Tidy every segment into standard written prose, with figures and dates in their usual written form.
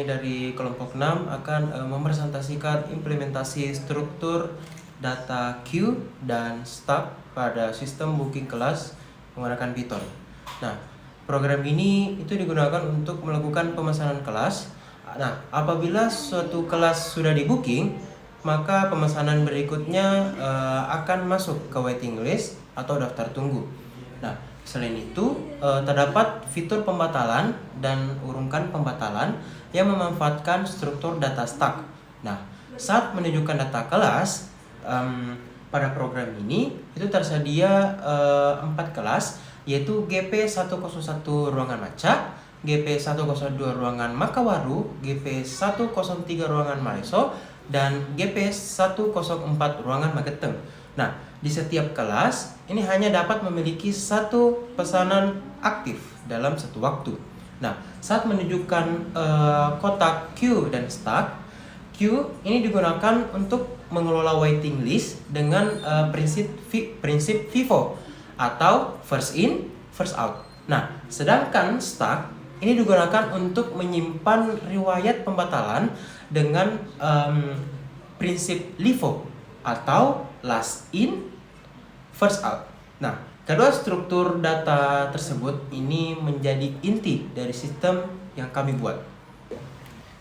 kami dari kelompok 6 akan mempresentasikan implementasi struktur data queue dan stack pada sistem booking kelas menggunakan Python. Nah, program ini itu digunakan untuk melakukan pemesanan kelas. Nah, apabila suatu kelas sudah di booking, maka pemesanan berikutnya akan masuk ke waiting list atau daftar tunggu. Nah, selain itu, terdapat fitur pembatalan dan urungkan pembatalan yang memanfaatkan struktur data stack. Nah, saat menunjukkan data kelas, pada program ini itu tersedia 4 kelas, yaitu GP101 ruangan Maca, GP102 ruangan Makawaru, GP103 ruangan Mareso, dan GP104 ruangan Mageteng. Nah, di setiap kelas ini hanya dapat memiliki satu pesanan aktif dalam satu waktu. Nah, saat menunjukkan kotak queue dan stack, queue ini digunakan untuk mengelola waiting list dengan prinsip FIFO atau first in, first out. Nah, sedangkan stack ini digunakan untuk menyimpan riwayat pembatalan dengan prinsip LIFO atau last in, first out. Nah, kedua struktur data tersebut ini menjadi inti dari sistem yang kami buat.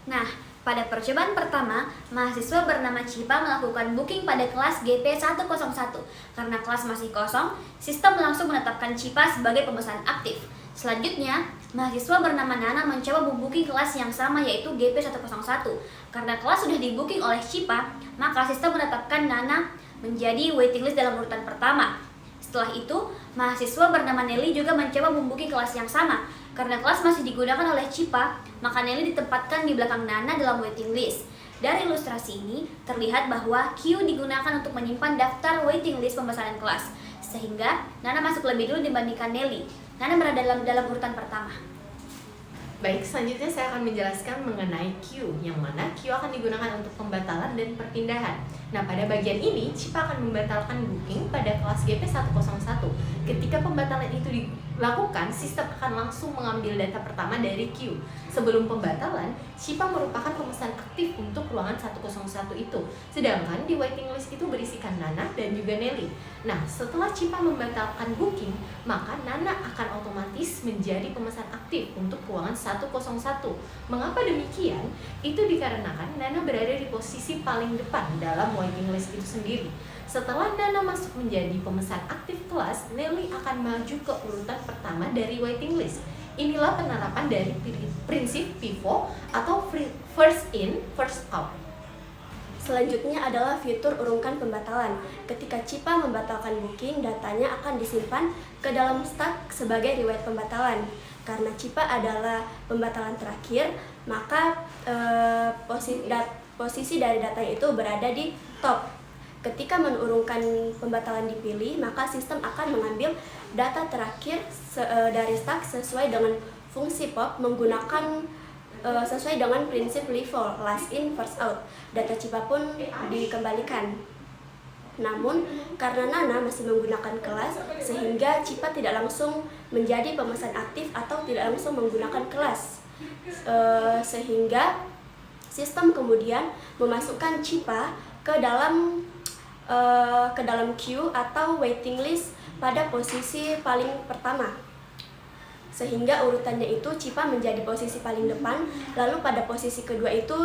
Nah, pada percobaan pertama, mahasiswa bernama Cipa melakukan booking pada kelas GP101. Karena kelas masih kosong, sistem langsung menetapkan Cipa sebagai pemesan aktif. Selanjutnya, mahasiswa bernama Nana mencoba membooking kelas yang sama, yaitu GP101. Karena kelas sudah di-booking oleh Cipa, maka sistem menetapkan Nana menjadi waiting list dalam urutan pertama. Setelah itu, mahasiswa bernama Nelly juga mencoba membooking kelas yang sama. Karena kelas masih digunakan oleh Cipa, maka Nelly ditempatkan di belakang Nana dalam waiting list. Dari ilustrasi ini, terlihat bahwa queue digunakan untuk menyimpan daftar waiting list pemesanan kelas. Sehingga, Nana masuk lebih dulu dibandingkan Nelly. Nana berada dalam urutan pertama. Baik, selanjutnya saya akan menjelaskan mengenai queue, yang mana queue akan digunakan untuk pembatalan dan perpindahan. Nah, pada bagian ini, Cipa akan membatalkan booking pada kelas GP101. Ketika pembatalan itu dilakukan, sistem akan langsung mengambil data pertama dari queue. Sebelum pembatalan, Cipa merupakan pemesan aktif untuk ruangan 101 itu. Sedangkan di waiting list itu berisikan Nana dan juga Nelly. Nah, setelah Cipa membatalkan booking, maka Nana akan otomatis menjadi pemesan aktif untuk ruangan 101. Mengapa demikian? Itu dikarenakan Nana berada di posisi paling depan dalam waiting list itu sendiri. Setelah Nana masuk menjadi pemesan aktif kelas, Nelly akan maju ke urutan pertama dari waiting list. Inilah penerapan dari prinsip FIFO atau first in, first out. Selanjutnya adalah fitur urungkan pembatalan. Ketika Cipa membatalkan booking, datanya akan disimpan ke dalam stack sebagai riwayat pembatalan. Karena Cipa adalah pembatalan terakhir, maka posisi dari datanya itu berada di top. Ketika menurunkan pembatalan dipilih, maka sistem akan mengambil data terakhir dari stack sesuai dengan fungsi pop menggunakan sesuai dengan prinsip LIFO, last in, first out. Data Cipa pun dikembalikan. Namun, karena Nana masih menggunakan kelas, sehingga Cipa tidak langsung menjadi pemesan aktif atau tidak langsung menggunakan kelas. Sehingga sistem kemudian memasukkan Cipa ke dalam queue atau waiting list pada posisi paling pertama. Sehingga urutannya itu Cipa menjadi posisi paling depan, lalu pada posisi kedua itu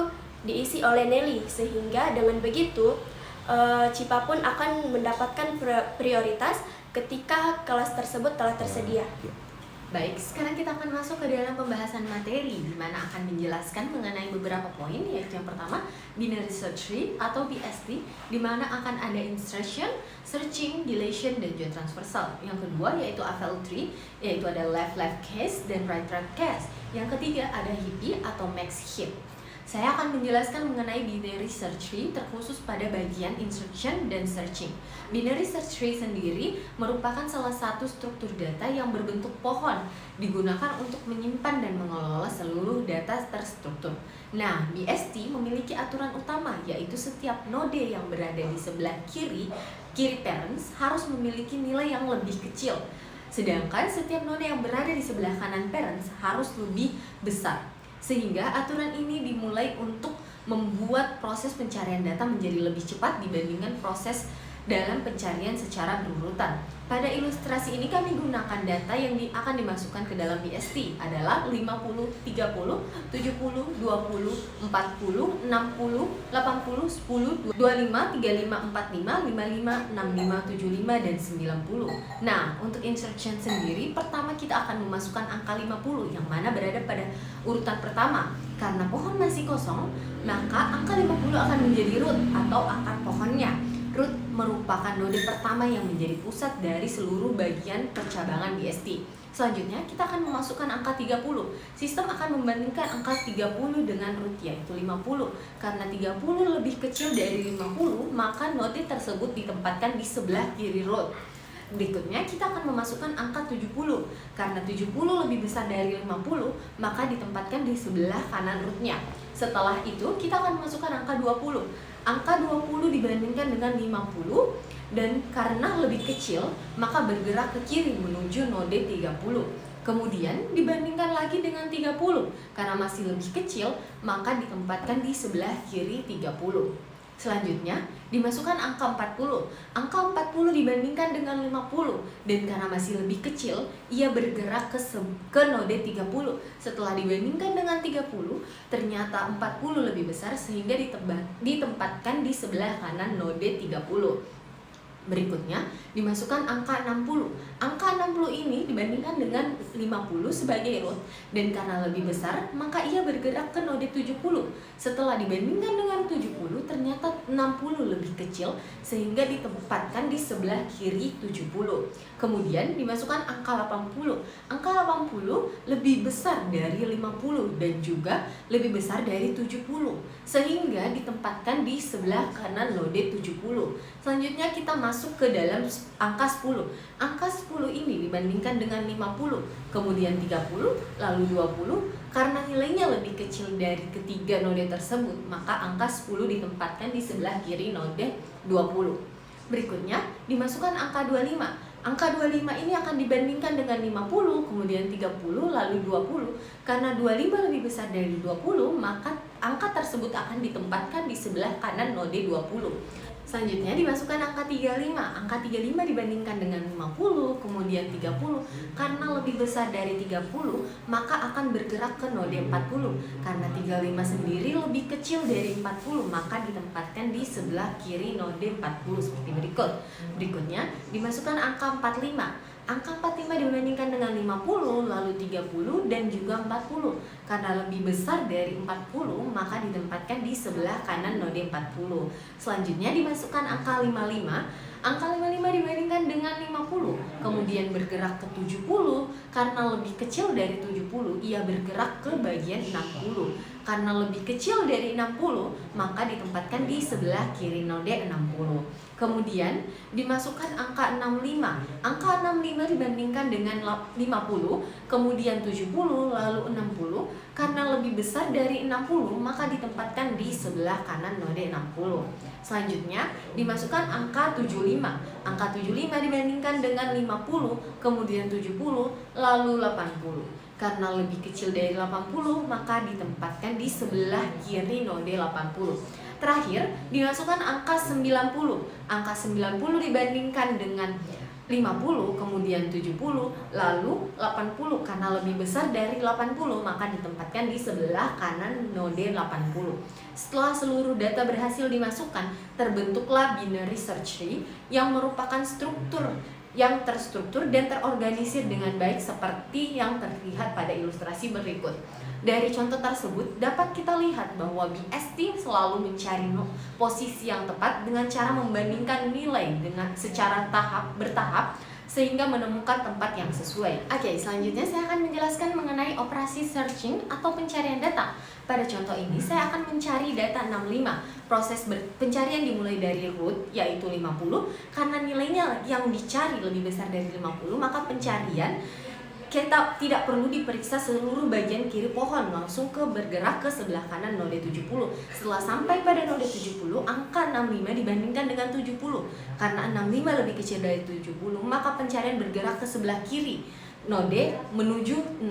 diisi oleh Nelly. Sehingga dengan begitu Cipa pun akan mendapatkan prioritas ketika kelas tersebut telah tersedia. Baik, sekarang kita akan masuk ke dalam pembahasan materi, di mana akan menjelaskan mengenai beberapa poin, yaitu yang pertama binary search tree atau BST, di mana akan ada insertion, searching, deletion, dan juga transversal. Yang kedua yaitu AVL tree, yaitu ada left case dan right case. Yang ketiga ada heapy atau max heap. Saya akan menjelaskan mengenai binary search tree terkhusus pada bagian insertion dan searching. Binary search tree sendiri merupakan salah satu struktur data yang berbentuk pohon, digunakan untuk menyimpan dan mengelola seluruh data terstruktur. Nah, BST memiliki aturan utama, yaitu setiap node yang berada di sebelah kiri parents harus memiliki nilai yang lebih kecil. Sedangkan setiap node yang berada di sebelah kanan parents harus lebih besar. Sehingga aturan ini dimulai untuk membuat proses pencarian data menjadi lebih cepat dibandingkan proses dalam pencarian secara berurutan. Pada ilustrasi ini kami gunakan data yang akan dimasukkan ke dalam BST adalah 50, 30, 70, 20, 40, 60, 80, 10, 25, 35, 45, 55, 65, 75, dan 90. Nah, untuk insertion sendiri, pertama kita akan memasukkan angka 50 yang mana berada pada urutan pertama. Karena pohon masih kosong, maka angka 50 akan menjadi root atau akar pohonnya. Root merupakan node pertama yang menjadi pusat dari seluruh bagian percabangan BST. Selanjutnya kita akan memasukkan angka 30. Sistem akan membandingkan angka 30 dengan root yaitu 50. Karena 30 lebih kecil dari 50, maka node tersebut ditempatkan di sebelah kiri root. Berikutnya kita akan memasukkan angka 70. Karena 70 lebih besar dari 50, maka ditempatkan di sebelah kanan rootnya. Setelah itu kita akan memasukkan angka 20. Angka 20 dibandingkan dengan 50 dan karena lebih kecil maka bergerak ke kiri menuju node 30. Kemudian dibandingkan lagi dengan 30 karena masih lebih kecil maka ditempatkan di sebelah kiri 30. Selanjutnya dimasukkan angka 40. Angka 40 dibandingkan dengan 50 dan karena masih lebih kecil ia bergerak ke node 30. Setelah dibandingkan dengan 30 ternyata 40 lebih besar sehingga ditempatkan di sebelah kanan node 30. Berikutnya dimasukkan angka 60. Angka 60 ini dibandingkan dengan 50 sebagai root dan karena lebih besar maka ia bergerak ke node 70. Setelah dibandingkan dengan 70 ternyata 60 lebih kecil sehingga ditempatkan di sebelah kiri 70. Kemudian dimasukkan angka 80. Angka 80 lebih besar dari 50 dan juga lebih besar dari 70 sehingga ditempatkan di sebelah kanan node 70. Selanjutnya kita masuk ke dalam angka 10. Angka 10 ini dibandingkan dengan 50, kemudian 30, lalu 20. Karena nilainya lebih kecil dari ketiga node tersebut, maka angka 10 ditempatkan di sebelah kiri node 20. Berikutnya dimasukkan angka 25. Angka 25 ini akan dibandingkan dengan 50, kemudian 30, lalu 20. Karena 25 lebih besar dari 20, maka angka tersebut akan ditempatkan di sebelah kanan node 20. Selanjutnya dimasukkan angka 35. Angka 35 dibandingkan dengan 50, kemudian 30. Karena lebih besar dari 30, maka akan bergerak ke node 40. Karena 35 sendiri lebih kecil dari 40, maka ditempatkan di sebelah kiri node 40 seperti berikut. Berikutnya dimasukkan angka 45. Angka 45 dibandingkan dengan 50, lalu 30, dan juga 40. Karena lebih besar dari 40, maka ditempatkan di sebelah kanan node 40. Selanjutnya dimasukkan angka 55. Angka 55 dibandingkan dengan 50, kemudian bergerak ke 70. Karena lebih kecil dari 70, ia bergerak ke bagian 60. Karena lebih kecil dari 60, maka ditempatkan di sebelah kiri node 60. Kemudian dimasukkan angka 65. Angka 65 dibandingkan dengan 50, kemudian 70, lalu 60. Karena lebih besar dari 60, maka ditempatkan di sebelah kanan node 60. Selanjutnya dimasukkan angka 75. Angka 75 dibandingkan dengan 50, kemudian 70, lalu 80. Karena lebih kecil dari 80, maka ditempatkan di sebelah kiri node 80. Terakhir, dimasukkan angka 90. Angka 90 dibandingkan dengan 50, kemudian 70, lalu 80. Karena lebih besar dari 80, maka ditempatkan di sebelah kanan node 80. Setelah seluruh data berhasil dimasukkan, terbentuklah binary search tree yang merupakan struktur yang terstruktur dan terorganisir dengan baik seperti yang terlihat pada ilustrasi berikut. Dari contoh tersebut dapat kita lihat bahwa BST selalu mencari posisi yang tepat dengan cara membandingkan nilai dengan secara bertahap sehingga menemukan tempat yang sesuai. Oke, selanjutnya saya akan menjelaskan mengenai operasi searching atau pencarian data. Pada contoh ini saya akan mencari data 65. Proses pencarian dimulai dari root yaitu 50. Karena nilainya yang dicari lebih besar dari 50, maka pencarian kita tidak perlu diperiksa seluruh bagian kiri pohon, langsung bergerak ke sebelah kanan node 70. Setelah sampai pada node 70, angka 65 dibandingkan dengan 70. Karena 65 lebih kecil dari 70, maka pencarian bergerak ke sebelah kiri node menuju 60.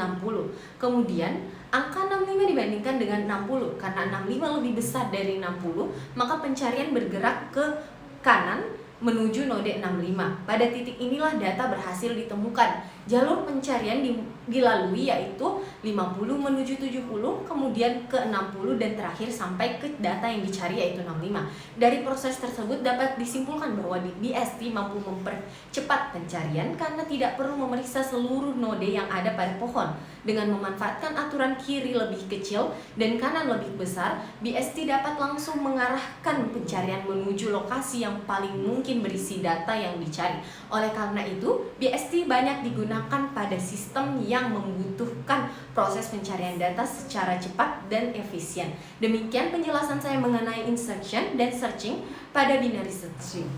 Kemudian angka 65 dibandingkan dengan 60. Karena 65 lebih besar dari 60, maka pencarian bergerak ke kanan menuju node 65. Pada titik inilah data berhasil ditemukan. Jalur pencarian dilalui yaitu 50 menuju 70, kemudian ke 60 dan terakhir sampai ke data yang dicari yaitu 65. Dari proses tersebut dapat disimpulkan bahwa BST mampu mempercepat pencarian karena tidak perlu memeriksa seluruh node yang ada pada pohon. Dengan memanfaatkan aturan kiri lebih kecil dan kanan lebih besar, BST dapat langsung mengarahkan pencarian menuju lokasi yang paling mungkin berisi data yang dicari. Oleh karena itu, BST banyak digunakan pada sistem yang membutuhkan proses pencarian data secara cepat dan efisien. Demikian penjelasan saya mengenai insertion dan searching pada binary search tree.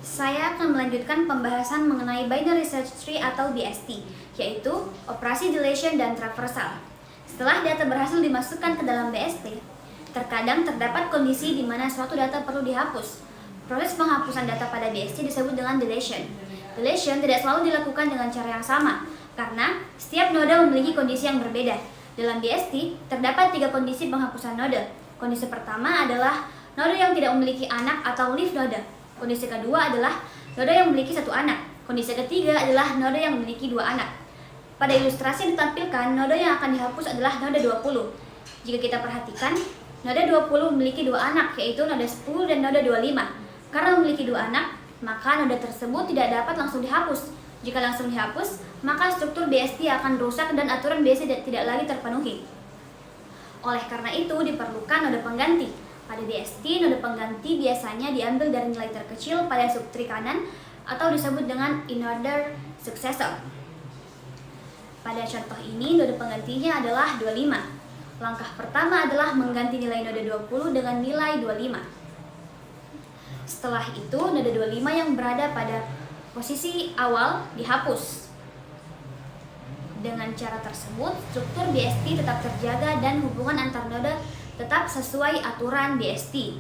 Saya akan melanjutkan pembahasan mengenai binary search tree atau BST, yaitu operasi deletion dan traversal. Setelah data berhasil dimasukkan ke dalam BST, terkadang terdapat kondisi di mana suatu data perlu dihapus. Proses penghapusan data pada BST disebut dengan deletion. Deletion tidak selalu dilakukan dengan cara yang sama, karena setiap node memiliki kondisi yang berbeda. Dalam BST, terdapat 3 kondisi penghapusan node. Kondisi pertama adalah node yang tidak memiliki anak atau leaf node. Kondisi kedua adalah node yang memiliki 1 anak. Kondisi ketiga adalah node yang memiliki 2 anak. Pada ilustrasi yang ditampilkan, node yang akan dihapus adalah node 20. Jika kita perhatikan, node 20 memiliki 2 anak, yaitu node 10 dan node 25. Karena memiliki 2 anak, maka node tersebut tidak dapat langsung dihapus. Jika langsung dihapus, maka struktur BST akan rusak dan aturan BST tidak lagi terpenuhi. Oleh karena itu, diperlukan node pengganti. Pada BST, node pengganti biasanya diambil dari nilai terkecil pada subtree kanan atau disebut dengan in-order successor. Pada contoh ini, node penggantinya adalah 25. Langkah pertama adalah mengganti nilai node 20 dengan nilai 25. Setelah itu, node 25 yang berada pada posisi awal dihapus. Dengan cara tersebut, struktur BST tetap terjaga dan hubungan antar node tetap sesuai aturan BST.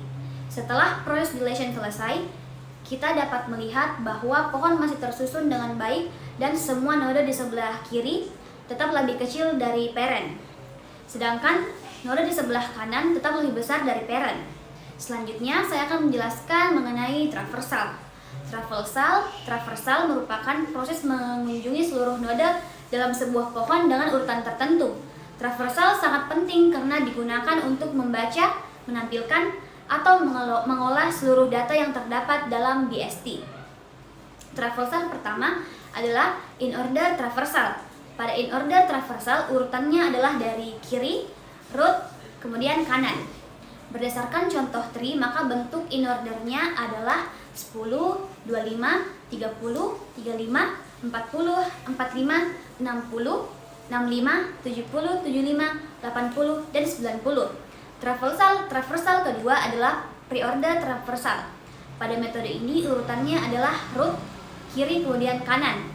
Setelah proses deletion selesai, kita dapat melihat bahwa pohon masih tersusun dengan baik dan semua node di sebelah kiri tetap lebih kecil dari parent. Sedangkan node di sebelah kanan tetap lebih besar dari parent. Selanjutnya, saya akan menjelaskan mengenai traversal. Traversal merupakan proses mengunjungi seluruh node dalam sebuah pohon dengan urutan tertentu. Traversal sangat penting karena digunakan untuk membaca, menampilkan, atau mengolah seluruh data yang terdapat dalam BST. Traversal pertama adalah in-order traversal. Pada in-order traversal, urutannya adalah dari kiri, root, kemudian kanan. Berdasarkan contoh tree, maka bentuk in-ordernya adalah 10, 25, 30, 35, 40, 45, 60, 65, 70, 75, 80, dan 90. Traversal kedua adalah pre-order traversal. Pada metode ini urutannya adalah root, kiri kemudian kanan.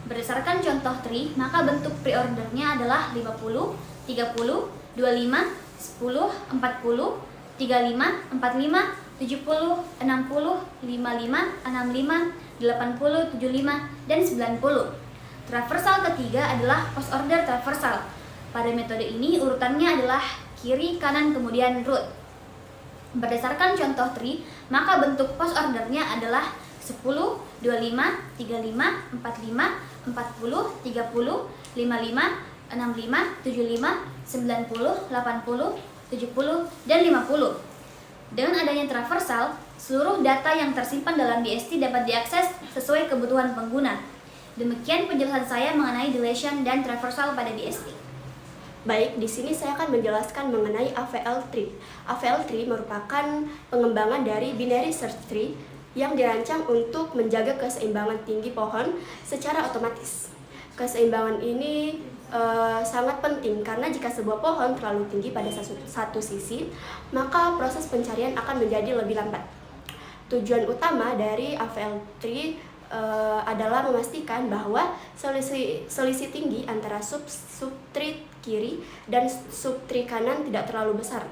Berdasarkan contoh tree, maka bentuk pre-ordernya adalah 50, 30, 25, 10, 40, 35, 45, 70, 60, 55, 65, 80, 75, dan 90. Traversal ketiga adalah post order traversal. Pada metode ini urutannya adalah kiri, kanan, kemudian root. Berdasarkan contoh tree, maka bentuk post ordernya adalah 10, 25, 35, 45, 40, 30, 55, 65, 75, 90, 80, 70, dan 50. Dengan adanya traversal, seluruh data yang tersimpan dalam BST dapat diakses sesuai kebutuhan pengguna. Demikian penjelasan saya mengenai deletion dan traversal pada BST. Baik, di sini saya akan menjelaskan mengenai AVL tree. AVL tree merupakan pengembangan dari binary search tree yang dirancang untuk menjaga keseimbangan tinggi pohon secara otomatis. Keseimbangan ini sangat penting karena jika sebuah pohon terlalu tinggi pada satu sisi, maka proses pencarian akan menjadi lebih lambat. Tujuan utama dari AVL tree adalah memastikan bahwa selisih tinggi antara subtree kiri dan subtree kanan tidak terlalu besar.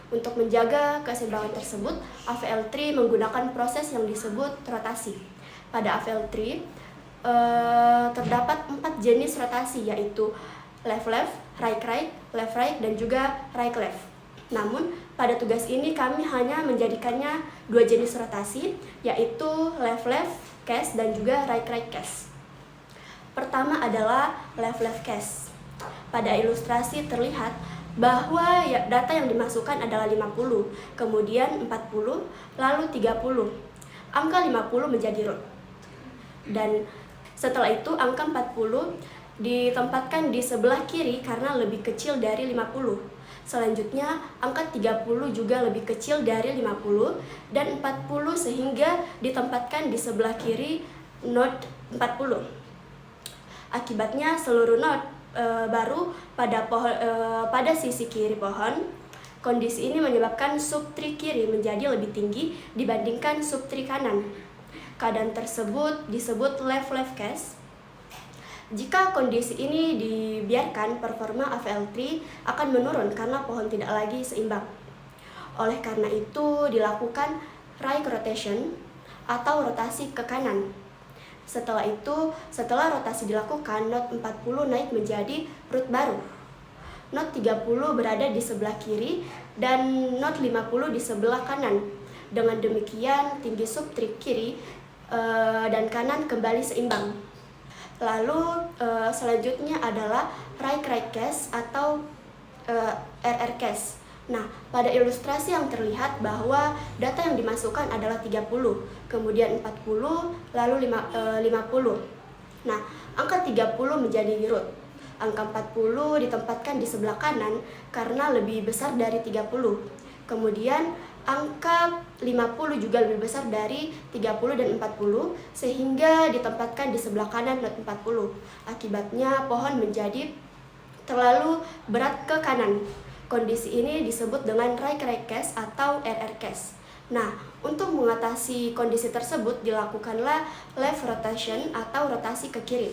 Untuk menjaga keseimbangan tersebut, AVL tree menggunakan proses yang disebut rotasi. Pada AVL tree terdapat 4 jenis rotasi, yaitu left-left, right-right, left right, dan juga right left. Namun, pada tugas ini kami hanya menjadikannya 2 jenis rotasi, yaitu left left case dan juga right right case. Pertama adalah left left case. Pada ilustrasi terlihat bahwa data yang dimasukkan adalah 50, kemudian 40, lalu 30. Angka 50 menjadi root. Dan setelah itu angka 40 ditempatkan di sebelah kiri karena lebih kecil dari 50. Selanjutnya, angka 30 juga lebih kecil dari 50 dan 40 sehingga ditempatkan di sebelah kiri node 40. Akibatnya seluruh node baru pada sisi kiri pohon. Kondisi ini menyebabkan subtree kiri menjadi lebih tinggi dibandingkan subtree kanan. Keadaan tersebut disebut left-left case. Jika kondisi ini dibiarkan, performa AVL3 akan menurun karena pohon tidak lagi seimbang. Oleh karena itu, dilakukan right rotation atau rotasi ke kanan. Setelah rotasi dilakukan, node 40 naik menjadi root baru. Node 30 berada di sebelah kiri dan node 50 di sebelah kanan. Dengan demikian, tinggi subtree kiri dan kanan kembali seimbang. Lalu selanjutnya adalah right right case atau RR case. Nah, pada ilustrasi yang terlihat bahwa data yang dimasukkan adalah 30, kemudian 40, lalu 50. Nah, angka 30 menjadi root. Angka 40 ditempatkan di sebelah kanan karena lebih besar dari 30. Kemudian angka 50 juga lebih besar dari 30 dan 40 sehingga ditempatkan di sebelah kanan node 40. Akibatnya pohon menjadi terlalu berat ke kanan. Kondisi ini disebut dengan right right case atau RR case. Nah, untuk mengatasi kondisi tersebut dilakukanlah left rotation atau rotasi ke kiri.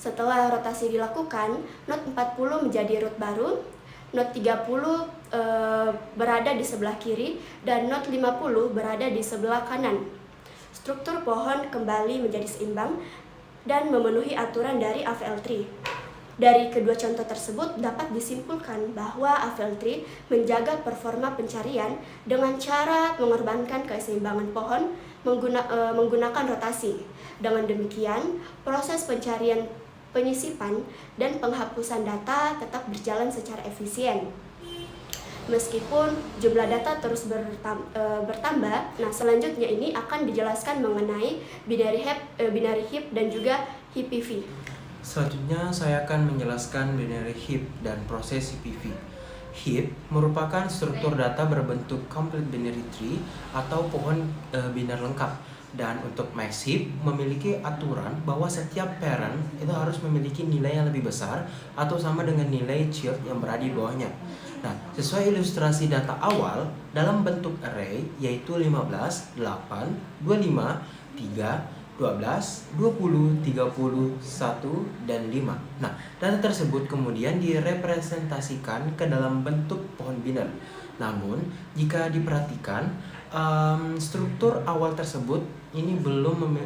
Setelah rotasi dilakukan, node 40 menjadi root baru, node 30 berada di sebelah kiri, dan node 50 berada di sebelah kanan. Struktur pohon kembali menjadi seimbang dan memenuhi aturan dari AVL3. Dari kedua contoh tersebut dapat disimpulkan bahwa AVL3 menjaga performa pencarian dengan cara mengorbankan keseimbangan pohon menggunakan rotasi. Dengan demikian, proses pencarian, penyisipan, dan penghapusan data tetap berjalan secara efisien. Meskipun jumlah data terus bertambah, nah selanjutnya ini akan dijelaskan mengenai binary heap dan juga HPV. Selanjutnya saya akan menjelaskan binary heap dan proses HPV. Heap merupakan struktur data berbentuk complete binary tree atau pohon biner lengkap. Dan untuk max heap memiliki aturan bahwa setiap parent itu harus memiliki nilai yang lebih besar atau sama dengan nilai child yang berada di bawahnya. Nah, sesuai ilustrasi data awal dalam bentuk array yaitu 15, 8, 25, 3, 12, 20, 30, 1, dan 5. Nah, data tersebut kemudian direpresentasikan ke dalam bentuk pohon biner. Namun, jika diperhatikan, struktur awal tersebut ini belum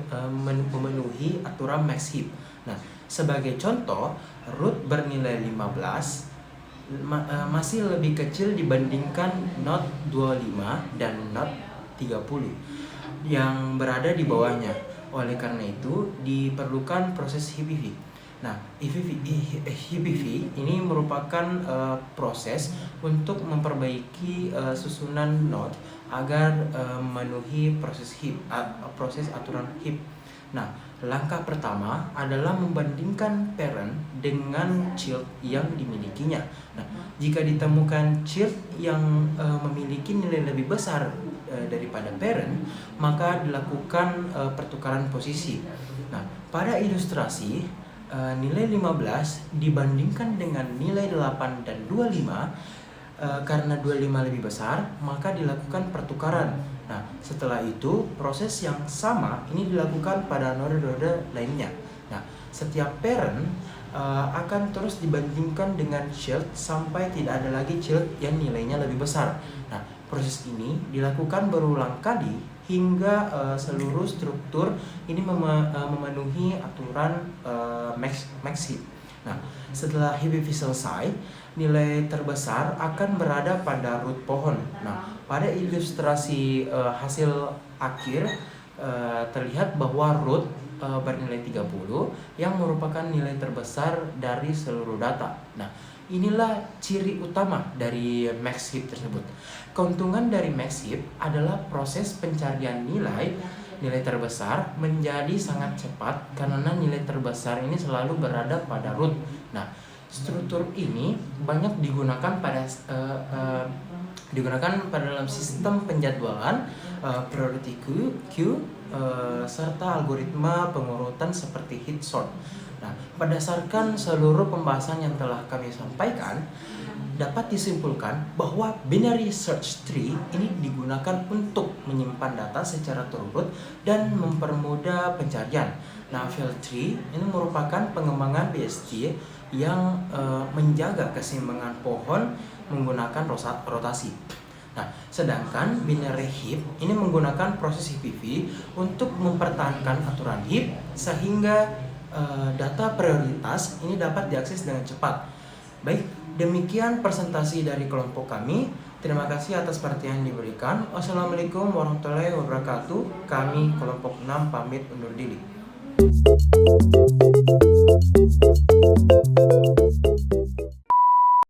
memenuhi aturan max heap. Nah, sebagai contoh, root bernilai 15 masih lebih kecil dibandingkan node 25 dan node 30 yang berada di bawahnya. Oleh karena itu, diperlukan proses HPV. Nah, HPV ini merupakan proses untuk memperbaiki susunan node agar memenuhi proses aturan heap. Nah, langkah pertama adalah membandingkan parent dengan child yang dimilikinya. Nah, jika ditemukan child yang memiliki nilai lebih besar daripada parent, maka dilakukan pertukaran posisi. Nah, pada ilustrasi nilai 15 dibandingkan dengan nilai 8 dan 25, karena 25 lebih besar, maka dilakukan pertukaran. Nah, setelah itu proses yang sama ini dilakukan pada node-node lainnya. Nah, setiap parent akan terus dibandingkan dengan child sampai tidak ada lagi child yang nilainya lebih besar. Nah, proses ini dilakukan berulang kali hingga seluruh struktur ini memenuhi aturan max heap. Nah, setelah HPV selesai, nilai terbesar akan berada pada root pohon. Nah, pada ilustrasi hasil akhir terlihat bahwa root bernilai 30 yang merupakan nilai terbesar dari seluruh data. Nah, inilah ciri utama dari max heap tersebut. Keuntungan dari max heap adalah proses pencarian nilai terbesar menjadi sangat cepat karena nilai terbesar ini selalu berada pada root. Nah, struktur ini banyak digunakan pada dalam sistem penjadwalan, priority queue, serta algoritma pengurutan seperti heat sort. Nah, berdasarkan seluruh pembahasan yang telah kami sampaikan, dapat disimpulkan bahwa binary search tree ini digunakan untuk menyimpan data secara terurut dan mempermudah pencarian. Nah, field tree ini merupakan pengembangan BST yang menjaga keseimbangan pohon menggunakan rotasi. Nah, sedangkan binary heap ini menggunakan proses HPV untuk mempertahankan aturan heap sehingga data prioritas ini dapat diakses dengan cepat. Baik, demikian presentasi dari kelompok kami. Terima kasih atas perhatian yang diberikan. Wassalamualaikum warahmatullahi wabarakatuh. Kami kelompok 6 pamit undur diri.